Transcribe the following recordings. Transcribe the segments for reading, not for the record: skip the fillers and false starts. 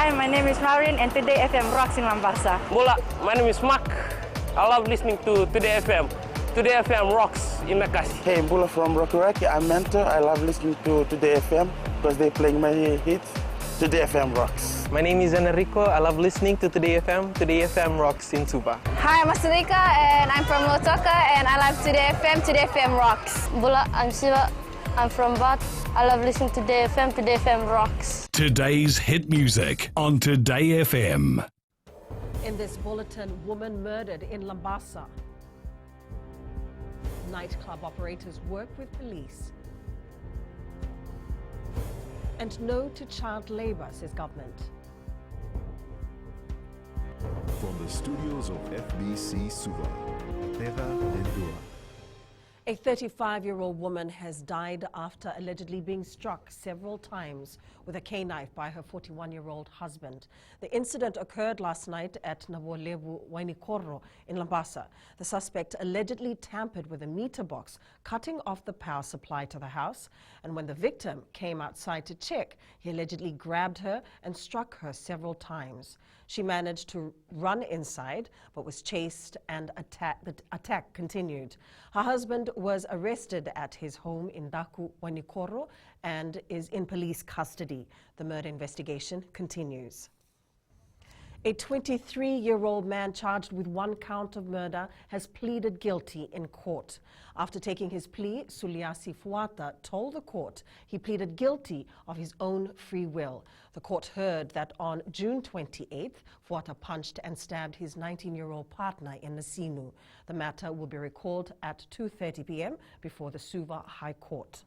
Hi, my name is Maureen and Today FM rocks in Lambasa. Mula, my name is Mark. I love listening to Today FM. Today FM rocks in Makassi. Hey, Bula from Rockawaki. I'm Mentor. I love listening to Today FM because they're playing my hits. Today FM rocks. My name is Enrico. I love listening to Today FM. Today FM rocks in Suva. Hi, I'm Asrika and I'm from Lotoka and I love Today FM. Today FM rocks. Bula, I'm Siva. I'm from Bat. I love listening to Today FM. Today FM rocks. Today's hit music on Today FM. In this bulletin, woman murdered in Lambasa. Nightclub operators work with police. And no to child labour, says government. From the studios of FBC Suva, Teva Endua. A 35-year-old woman has died after allegedly being struck several times with a K-knife by her 41-year-old husband. The incident occurred last night at Navolevu Wainikoro in Lambasa. The suspect allegedly tampered with a meter box, cutting off the power supply to the house. And when the victim came outside to check, he allegedly grabbed her and struck her several times. She managed to run inside, but was chased and the attack continued. Her husband was arrested at his home in Daku Wainikoro and is in police custody. The murder investigation continues. A 23-year-old man charged with one count of murder has pleaded guilty in court. After taking his plea, Suliasi Fuata told the court he pleaded guilty of his own free will. The court heard that on June 28th, Fuata punched and stabbed his 19-year-old partner in Nasinu. The matter will be recalled at 2:30 p.m. before the Suva High Court.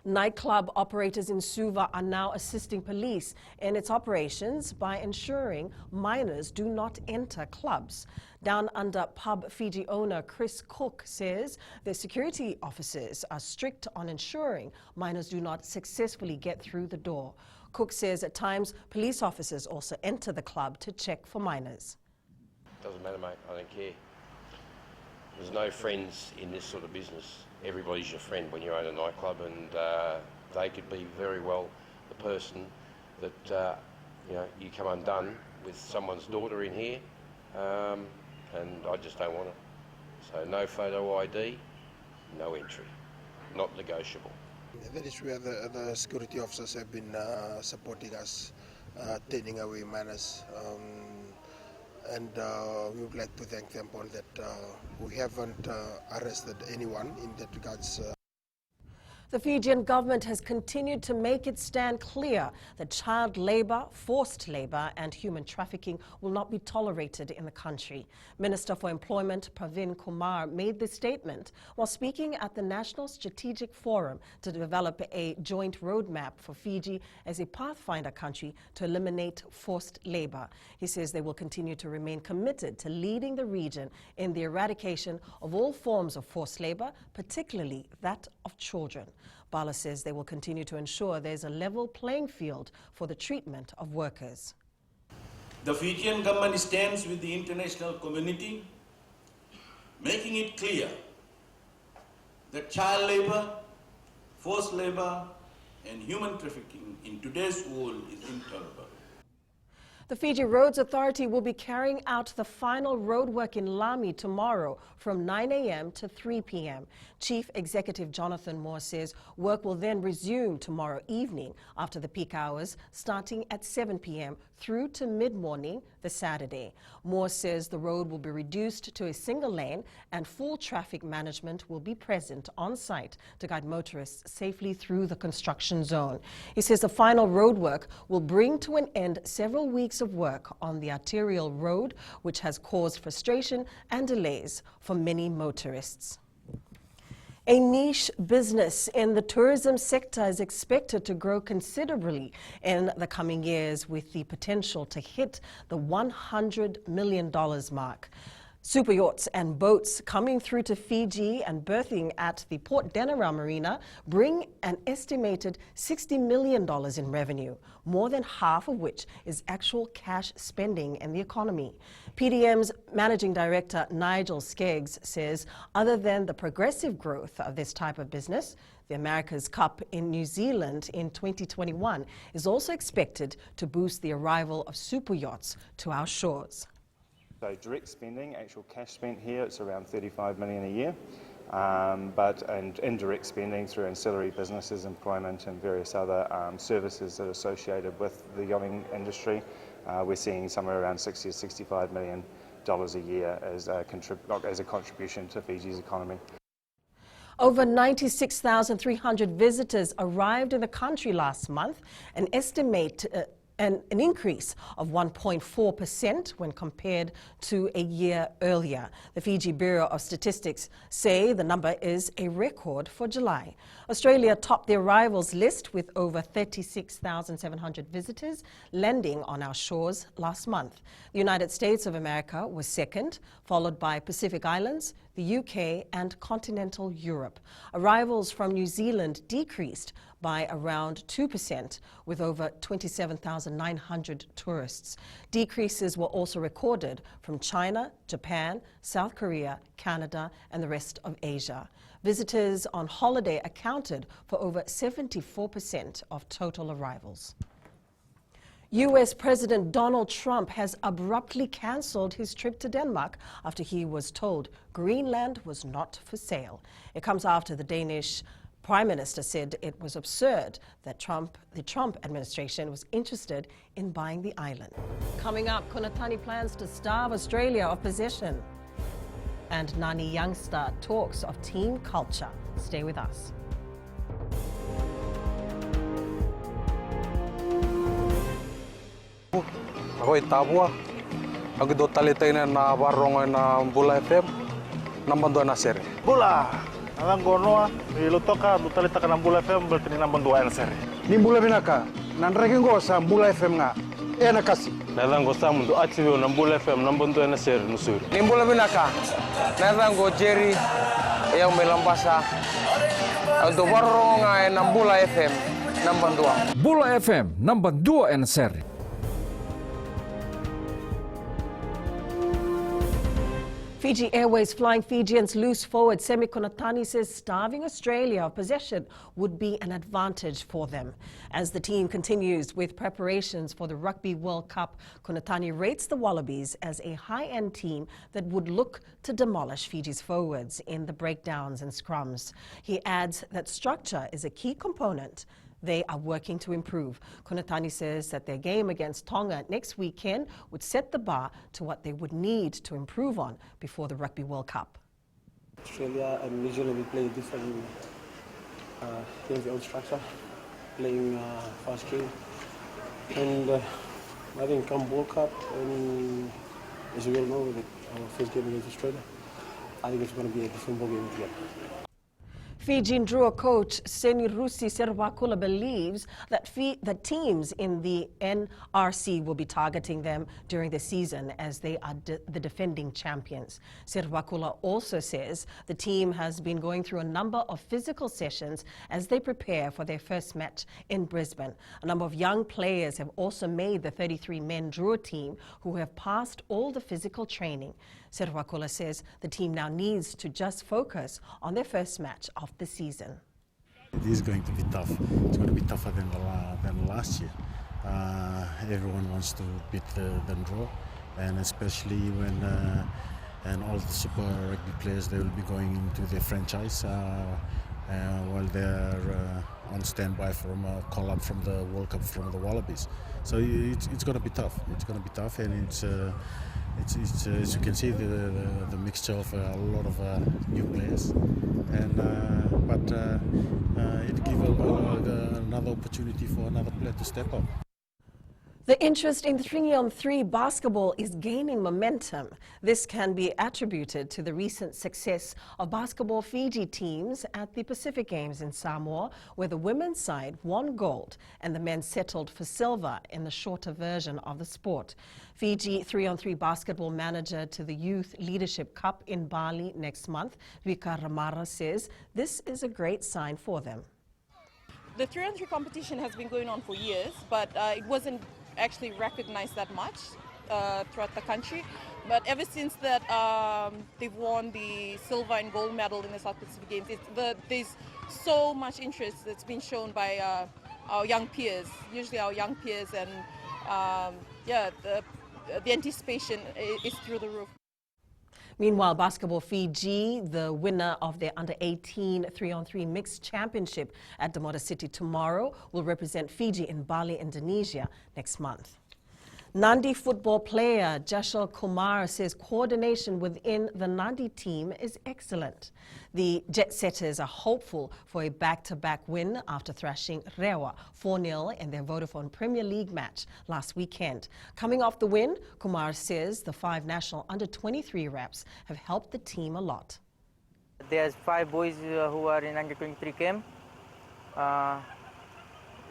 Nightclub operators in Suva are now assisting police in its operations by ensuring minors do not enter clubs. Down Under Pub Fiji owner Chris Cook says the security officers are strict on ensuring minors do not successfully get through the door. Cook says at times police officers also enter the club to check for minors. Doesn't matter, mate. I don't care. There's no friends in this sort of business. Everybody's your friend when you own a nightclub, and they could be very well the person that you come undone with someone's daughter in here, and I just don't want it. So no photo ID, no entry, not negotiable. That is where the security officers have been supporting us, taking away manners. And we would like to thank them for that. We haven't arrested anyone in that regards. The Fijian government has continued to make its stand clear that child labour, forced labour and human trafficking will not be tolerated in the country. Minister for Employment Pravin Kumar made this statement while speaking at the National Strategic Forum to develop a joint roadmap for Fiji as a pathfinder country to eliminate forced labour. He says they will continue to remain committed to leading the region in the eradication of all forms of forced labour, particularly that of children. Bala says they will continue to ensure there's a level playing field for the treatment of workers. The Fijian government stands with the international community, making it clear that child labour, forced labour and human trafficking in today's world is intolerable. The Fiji Roads Authority will be carrying out the final roadwork in Lami tomorrow from 9 a.m. to 3 p.m. Chief Executive Jonathan Moore says work will then resume tomorrow evening after the peak hours, starting at 7 p.m. through to mid-morning the Saturday. Moore says the road will be reduced to a single lane and full traffic management will be present on site to guide motorists safely through the construction zone. He says the final roadwork will bring to an end several weeks of work on the arterial road, which has caused frustration and delays for many motorists. A niche business in the tourism sector is expected to grow considerably in the coming years, with the potential to hit the $100 million mark. Super yachts and boats coming through to Fiji and berthing at the Port Denarau Marina bring an estimated $60 million in revenue, more than half of which is actual cash spending in the economy. PDM's Managing Director Nigel Skeggs says other than the progressive growth of this type of business, The America's Cup in New Zealand in 2021 is also expected to boost the arrival of super yachts to our shores. So direct spending, actual cash spent here, it's around 35 million a year. And indirect spending through ancillary businesses, employment and various other services that are associated with the yachting industry, we're seeing somewhere around $60 to $65 million a year as a contribution to Fiji's economy. Over 96,300 visitors arrived in the country last month, an increase of 1.4% when compared to a year earlier. The Fiji Bureau of Statistics say the number is a record for July. Australia topped the arrivals list with over 36,700 visitors landing on our shores last month. The United States of America was second, followed by Pacific Islands, the UK and continental Europe. Arrivals from New Zealand decreased by around 2%, with over 27,900 tourists. Decreases were also recorded from China, Japan, South Korea, Canada, and the rest of Asia. Visitors on holiday accounted for over 74% of total arrivals. U.S. President Donald Trump has abruptly cancelled his trip to Denmark after he was told Greenland was not for sale. It comes after the Danish Prime Minister said it was absurd that the Trump administration was interested in buying the island. Coming up, Konatani plans to starve Australia of possession. And Nani Youngster talks of team culture. Stay with us. Ahoy tabua, aku do talitay na warong na Bula FM, nambando na sere. Bula, alang gonoa, ilutoka do talita ka ng Bula FM berarti nambando na sere. Ni Bula binaka, nanregen go sa Bula FM nga, na kasi. Nalang go sa mundo atibyo ng Bula FM nambando na sere nusuri. Ni Bula binaka, nalang go Jerry, yang melambasa, do warong na Bula FM, nambando. Bula FM, nambando na sere. Fiji Airways flying Fijians loose forward Semi Konatani says starving Australia of possession would be an advantage for them. As the team continues with preparations for the Rugby World Cup, Konatani rates the Wallabies as a high-end team that would look to demolish Fiji's forwards in the breakdowns and scrums. He adds that structure is a key component they are working to improve. Konatani says that their game against Tonga next weekend would set the bar to what they would need to improve on before the Rugby World Cup. Australia and New Zealand, we play different games, the old structure, playing fast game. And I think come World Cup, and as you all know, our first game against Australia, I think it's going to be a different ball game again. Fijian Drua coach Senirusi Servakula believes that teams in the NRC will be targeting them during the season as they are the defending champions. Servakula also says the team has been going through a number of physical sessions as they prepare for their first match in Brisbane. A number of young players have also made the 33-men Drua team who have passed all the physical training. Servakula says the team now needs to just focus on their first match of the season. It is going to be tough. It's going to be tougher than last year. Everyone wants to beat them draw, and especially when and all the Super Rugby players, they will be going into their franchise while they're on standby from a call-up from the World Cup from the Wallabies. So it's going to be tough. It's going to be tough, and it's as you can see the mixture of a lot of new players, and but it gives another opportunity for another player to step up. The interest in 3-on-3 basketball is gaining momentum. This can be attributed to the recent success of basketball Fiji teams at the Pacific Games in Samoa, where the women's side won gold and the men settled for silver in the shorter version of the sport. Fiji 3-on-3 basketball manager to the Youth Leadership Cup in Bali next month, Vika Ramara, says this is a great sign for them. The 3-on-3 competition has been going on for years, but it wasn't actually recognized that much throughout the country. But ever since that they've won the silver and gold medal in the South Pacific Games, there's so much interest that's been shown by our young peers, usually our young peers, and the anticipation is through the roof. Meanwhile, Basketball Fiji, the winner of their Under-18 3-on-3 Mixed Championship at the Motor City tomorrow, will represent Fiji in Bali, Indonesia next month. Nandi football player Jashal Kumar says coordination within the Nandi team is excellent. The Jet Setters are hopeful for a back-to-back win after thrashing Rewa 4-0 in their Vodafone Premier League match last weekend. Coming off the win, Kumar says the 5 national under-23 reps have helped the team a lot. There's 5 boys who are in under-23 camp.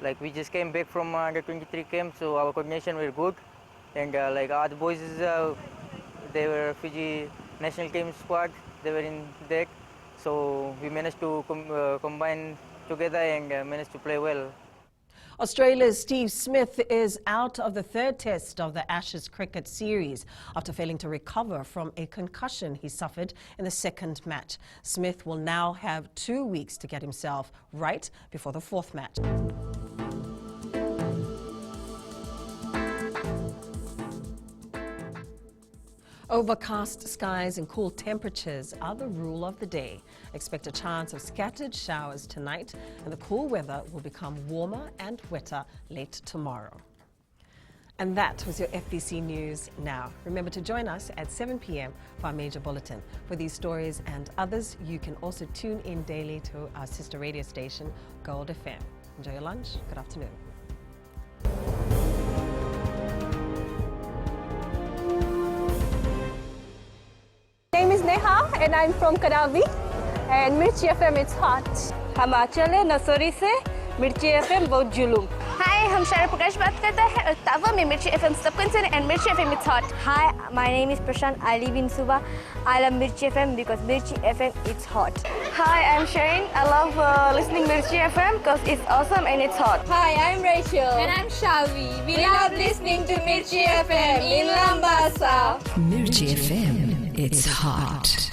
Like we just came back from under-23 camp, so our coordination were good. And like other boys, they were Fiji national team squad. They were in that, so we managed to combine together and managed to play well. Australia's Steve Smith is out of the 3rd test of the Ashes cricket series after failing to recover from a concussion he suffered in the 2nd match. Smith will now have 2 weeks to get himself right before the 4th match. Overcast skies and cool temperatures are the rule of the day. Expect a chance of scattered showers tonight, and the cool weather will become warmer and wetter late tomorrow. And that was your FBC News Now. Remember to join us at 7 p.m. for our major bulletin. For these stories and others, you can also tune in daily to our sister radio station, Gold FM. Enjoy your lunch. Good afternoon. My name is Neha and I'm from Kadavi, and Mirchi FM it's hot. हम आंचल है नसोरी से मिर्ची FM बहुत जुलूम. Hi, हम शारा प्रकाश बात करते हैं और तावा में मिर्ची FM सबकन से and Mirchi FM it's hot. Hi, my name is Prashant. I live in Suba. I love Mirchi FM because Mirchi FM it's hot. Hi, I'm Shane. I love listening Mirchi FM because it's awesome and it's hot. Hi, I'm Rachel. And I'm Shavi. We love listening to Mirchi FM in Lambasa. Mirchi FM, it's hot.